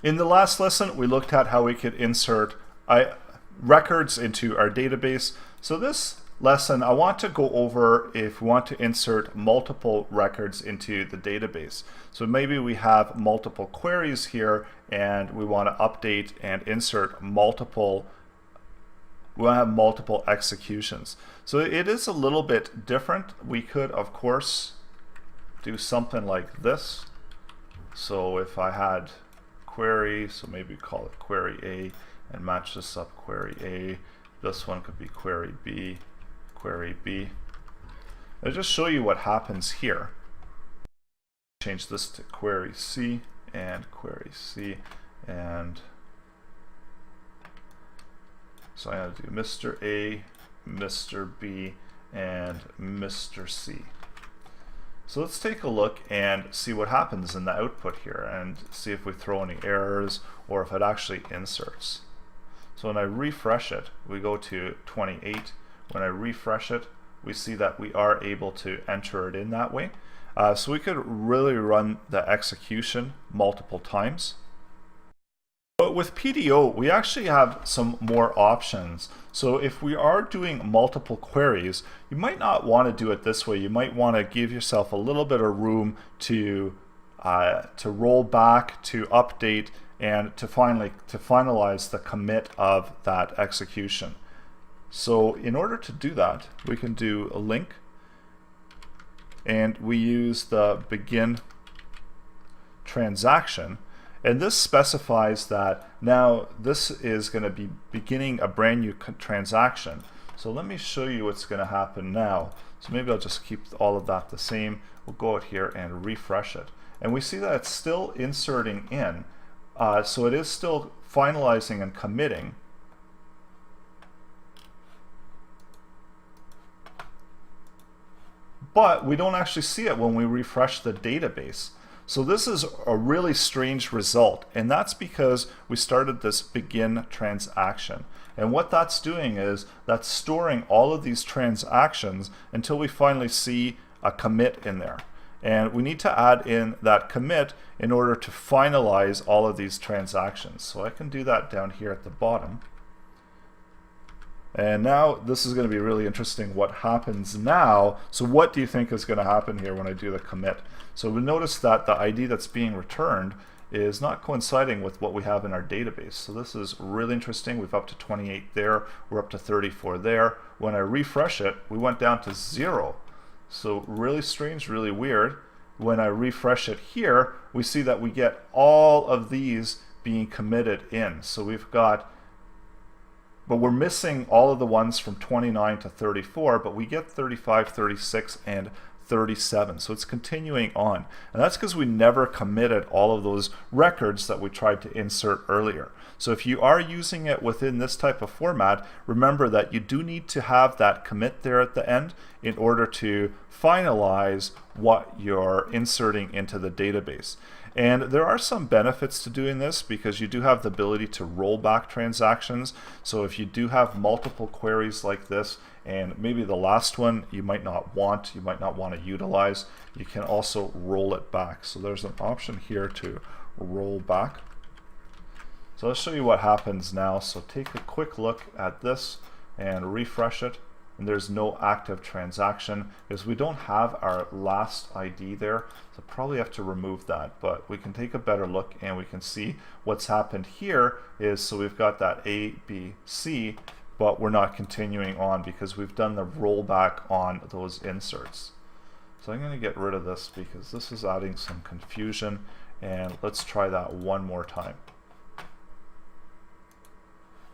In the last lesson, we looked at how we could insert records into our database. So this lesson, I want to go over if we want to insert multiple records into the database. So maybe we have multiple queries here and we want to update and insert multiple executions. So it is a little bit different. We could, of course, do something like this. So if I had query, so maybe call it query A and match this up query A. This one could be query B, query B. I'll just show you what happens here. Change this to query C and query C, and so I'm going to do Mr. A, Mr. B, and Mr. C. So let's take a look and see what happens in the output here and see if we throw any errors or if it actually inserts. So when I refresh it, we go to 28. When I refresh it, we see that we are able to enter it in that way. So we could really run the execution multiple times. But with PDO, we actually have some more options. So if we are doing multiple queries, you might not want to do it this way. You might want to give yourself a little bit of room to roll back, to update, and to finalize the commit of that execution. So in order to do that, we can do a link, and we use the begin transaction. And this specifies that now this is going to be beginning a brand new transaction. So let me show you what's going to happen now. So maybe I'll just keep all of that the same. We'll go out here and refresh it. And we see that it's still inserting in. So it is still finalizing and committing. But we don't actually see it when we refresh the database. So this is a really strange result, and that's because we started this begin transaction. And what that's doing is that's storing all of these transactions until we finally see a commit in there. And we need to add in that commit in order to finalize all of these transactions. So I can do that down here at the bottom. And now this is going to be really interesting what happens now. So what do you think is going to happen here when I do the commit? So we notice that the ID that's being returned is not coinciding with what we have in our database. So this is really interesting. We've up to 28 there. We're up to 34 there. When I refresh it, we went down to 0. So really strange, really weird. When I refresh it here, we see that we get all of these being committed in. So we've got, but we're missing all of the ones from 29 to 34, but we get 35, 36, and 37. So it's continuing on. And that's because we never committed all of those records that we tried to insert earlier. So if you are using it within this type of format, remember that you do need to have that commit there at the end in order to finalize what you're inserting into the database. And there are some benefits to doing this because you do have the ability to roll back transactions. So if you do have multiple queries like this, and maybe the last one you might not want to utilize, you can also roll it back. So there's an option here to roll back. So let's show you what happens now. So take a quick look at this and refresh it. And there's no active transaction because we don't have our last ID there. So probably have to remove that, but we can take a better look and we can see what's happened here is, so we've got that A, B, C, but we're not continuing on because we've done the rollback on those inserts. So I'm going to get rid of this because this is adding some confusion, and let's try that one more time.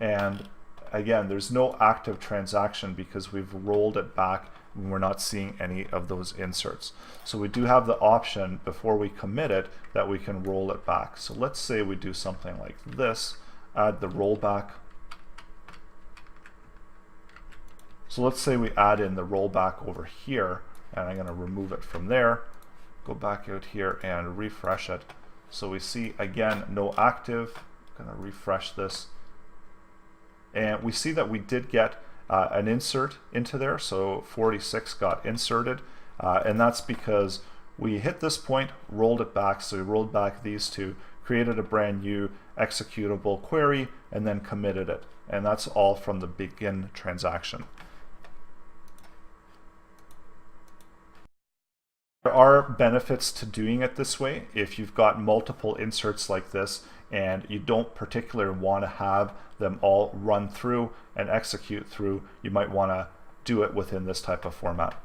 And again, there's no active transaction because we've rolled it back and we're not seeing any of those inserts. So we do have the option before we commit it that we can roll it back. So let's say we do something like this, add the rollback. So let's say we add in the rollback over here, and I'm going to remove it from there, go back out here and refresh it. So we see again no active. I'm going to refresh this. And we see that we did get an insert into there, so 46 got inserted, and that's because we hit this point, rolled it back, so we rolled back these two, created a brand new executable query, and then committed it. And that's all from the begin transaction. There are benefits to doing it this way. If you've got multiple inserts like this and you don't particularly want to have them all run through and execute through, you might want to do it within this type of format.